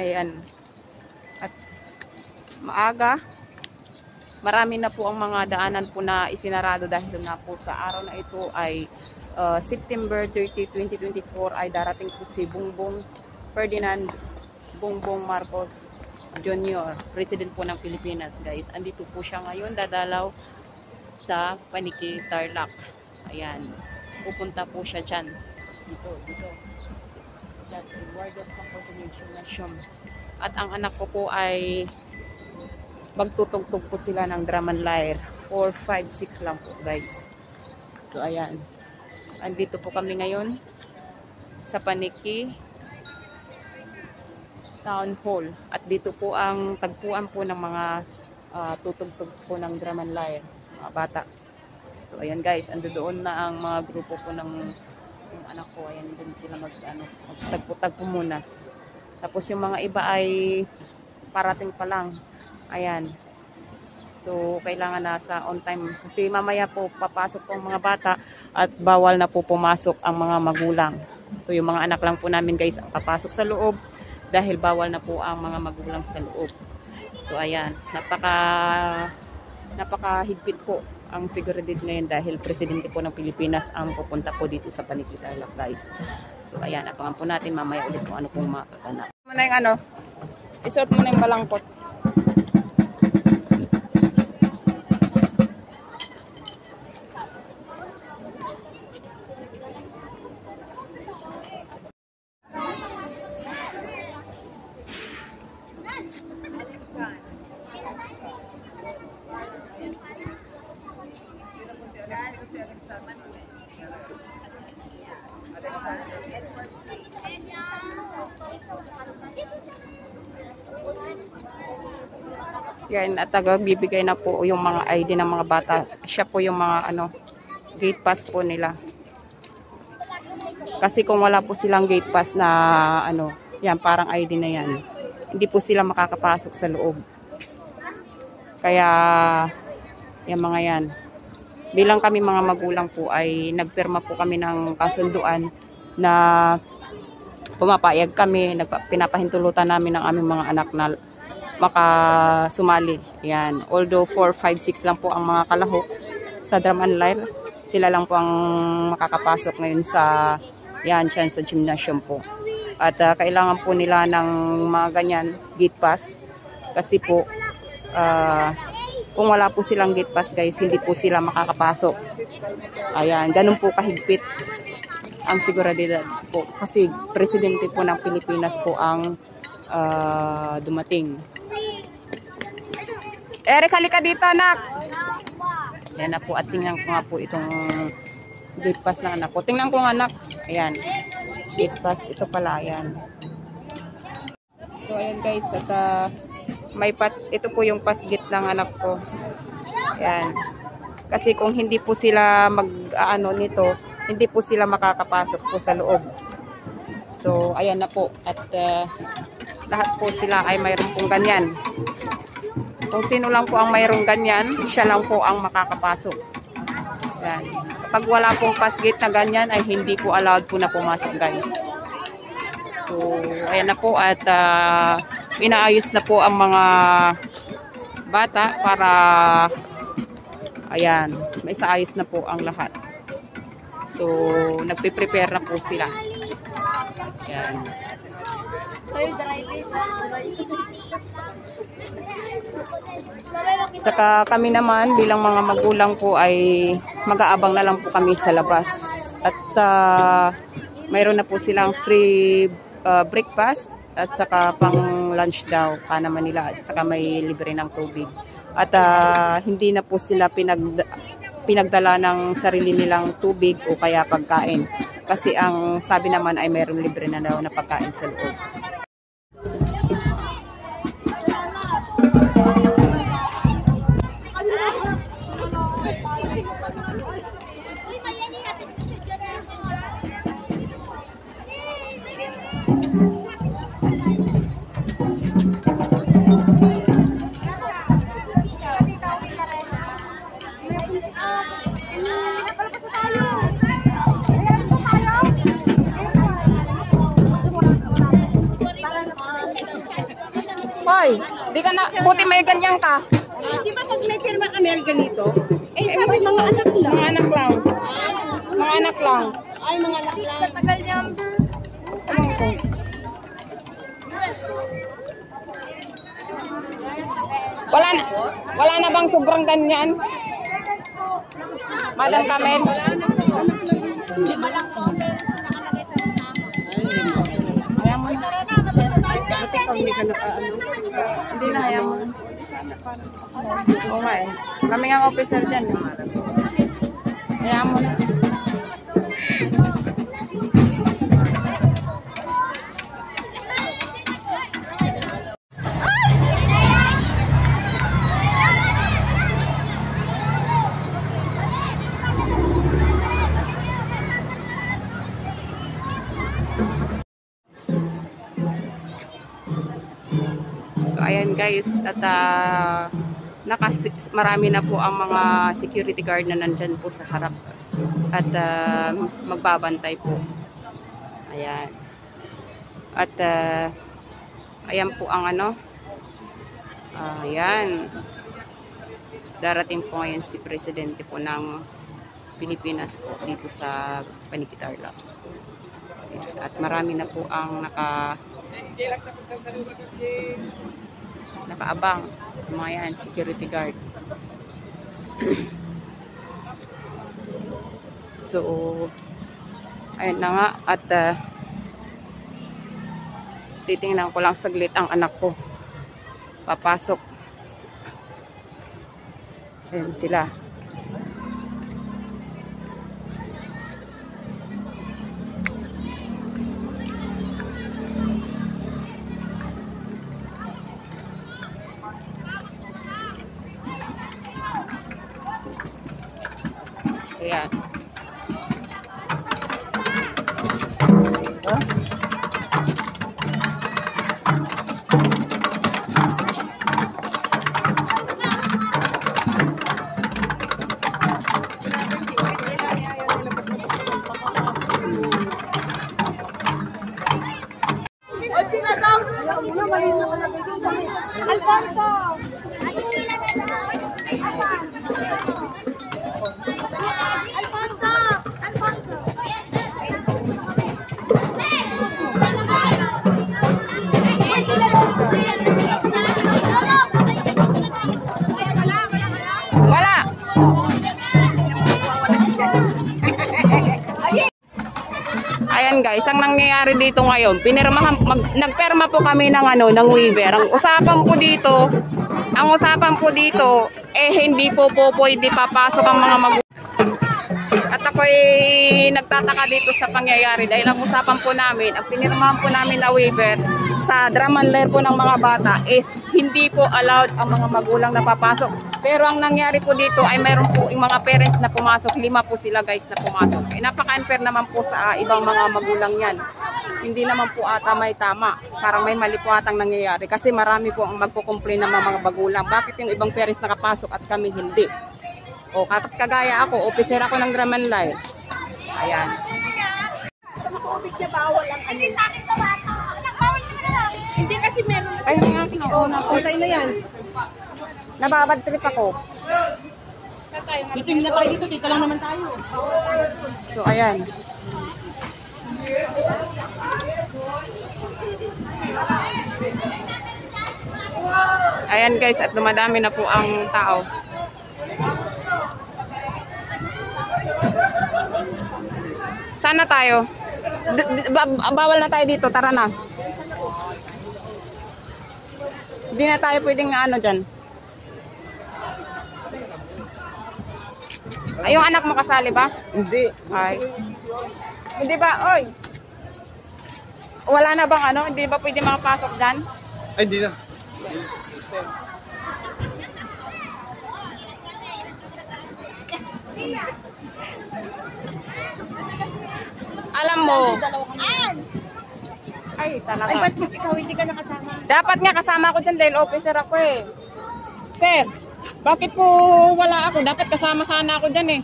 Ayan. At maaga, marami na po ang mga daanan po na isinarado dahil nga po sa araw na ito ay September 30, 2024 ay darating po si Bongbong Ferdinand Bongbong Marcos Jr., President po ng Pilipinas, guys. Andito po siya ngayon, dadalaw sa Paniki, Tarlac. Ayan. Pupunta po siya dyan. Dito. That Eduardo Campo Gymnasium. At ang anak ko po ay magtutugtog po sila ng drum and lyre. 4, 5, 6 lang po, guys. So, ayan. Andito po kami ngayon sa Paniki Town Hall. At dito po ang tagpuan po ng mga tutugtog po ng drum and lyre, mga bata. So, ayan, guys. Ando doon na ang mga grupo po ng yung anak ko. Ayan, doon sila magtagpo-tagpo muna. Tapos yung mga iba ay parating pa lang. Ayan. So, kailangan nasa on time. Kasi mamaya po papasok po ang mga bata at bawal na po pumasok ang mga magulang. So, yung mga anak lang po namin, guys, ang papasok sa loob dahil bawal na po ang mga magulang sa loob. So, ayan. Napakahigpit po ang seguridad ngayon dahil presidente po ng Pilipinas ang pupunta po dito sa Paniki, Tarlac, guys. So, ayan. Abangan po natin mamaya ulit kung ano pong makakanap. Muna yung ano, isuot mo na yung balangkot. Yan, at bibigay na po yung mga ID ng mga bata. Siya po yung mga gate pass po nila. Kasi kung wala po silang gate pass na yan parang ID na yan, hindi po sila makakapasok sa loob. Kaya yung mga yan, bilang kami mga magulang po ay nagpirma po kami ng kasunduan na pumapayag kami, pinapahintulutan namin ng aming mga anak na makasumali. Yan. Although 4, 5, 6 lang po ang mga kalahok sa drum and lyre, sila lang po ang makakapasok ngayon sa dyan sa gymnasium po. At kailangan po nila ng mga ganyan gate pass kasi po kung wala po silang gate pass, guys, hindi po sila makakapasok. Ayan, ganun po kahigpit ang seguridad po kasi presidente po ng Pilipinas po ang dumating. Eric, halika dito, anak. Yan na po, at tingnan ko nga po itong gate pass ng anak ko. Tingnan ko nga, anak. Ayan, gate pass, ito pala, ayan. So, ayan, guys, at ito po yung pass gate ng anak ko. Ayan. Kasi kung hindi po sila nito, hindi po sila makakapasok po sa loob. So, ayan na po. At lahat po sila ay mayroon pong ganyan. Kung sino lang po ang mayroong ganyan, siya lang po ang makakapasok. Yan. Kapag wala pong pass gate na ganyan, ay hindi po allowed po na pumasok, guys. So, ayan na po. At inaayos na po ang mga bata para ayan, may saayos na po ang lahat. So, nagpe-prepare na po sila. Ayan. Saka kami naman bilang mga magulang po ay mag-aabang na lang po kami sa labas. At mayroon na po silang free breakfast at saka pang lunch daw pa naman nila at saka may libre ng tubig. At hindi na po sila pinagdala ng sarili nilang tubig o kaya pagkain. Kasi ang sabi naman ay mayroong libre na daw na pagkain sa loob. Oy, di ka na, buti may ganyan ka. Di ba pag may firma kami ganito? Sabi mga anak lang. Mga anak lang. Mga anak lang. Ay, mga anak lang. Tagal niya. Ewan ko. Wala na bang sobrang ganyan? Madam Kamel? Lima lang po. Nakalagay sa listahan. Ayaw mo. Buti ka hindi ka naka-ano. Hindi na, ayaw mo. Oo nga eh. Kami nga officer dyan. Ayaw mo na. So ayan guys, at marami na po ang mga security guard na nandyan po sa harap at magbabantay po. Ayan. At ayan po ang ano. Ayan. Darating po ngayon si Presidente po ng Pilipinas po dito sa Panikitarlac. At marami na po ang nakaabang, mga yan, security guard. So ayun na nga, at titingnan ko lang saglit ang anak ko papasok. Ayun sila. Ayan. Oh. Alfonso! Wala. Ayan guys, ang nangyayari dito ngayon, nagperma po kami ng ng waiver. Ang usapan po dito, hindi po pwede papasok ang mga magulang. At ako'y nagtataka dito sa pangyayari dahil ang usapan po namin, ang pinirmahan po namin na waiver sa drum and lyre po ng mga bata is hindi po allowed ang mga magulang na papasok. Pero ang nangyari po dito ay mayroon po yung mga parents na pumasok, 5 po sila guys na pumasok. Napaka-unfair naman po sa ibang mga magulang yan. Hindi naman po ata may tama, parang may mali po atang nangyayari kasi marami po ang magko-complain ng mga magulang. Bakit yung ibang parents nakapasok at kami hindi? O kagaya ako, officer ako ng drum and lyre. Ayan. Sa makubig niya bawal ang ano. Hindi kasi meron na. Ay, nga kinauna ko. Sa'yo na yan. Nababad trip ako. Titingin na tayo dito, tita lang naman tayo. So, ayan. Ayan guys, at dumadami na po ang tao. Sana tayo. Bawal na tayo dito, tara na. Hindi na tayo pwedeng dyan. Ay, yung anak mo kasali ba? Hindi. Ay. Hindi ba, oy? Wala na bang hindi ba pwede makapasok dyan? Ay, hindi na. Alam mo. Ay, Ay, talaga. ba't ikaw hindi ka nakasama? Dapat nga kasama ako dyan dahil officer ako eh. Sir, bakit po wala ako? Dapat kasama sana ako dyan eh.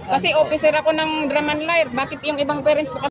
Kasi officer ako ng drum and lyre. Bakit yung ibang parents po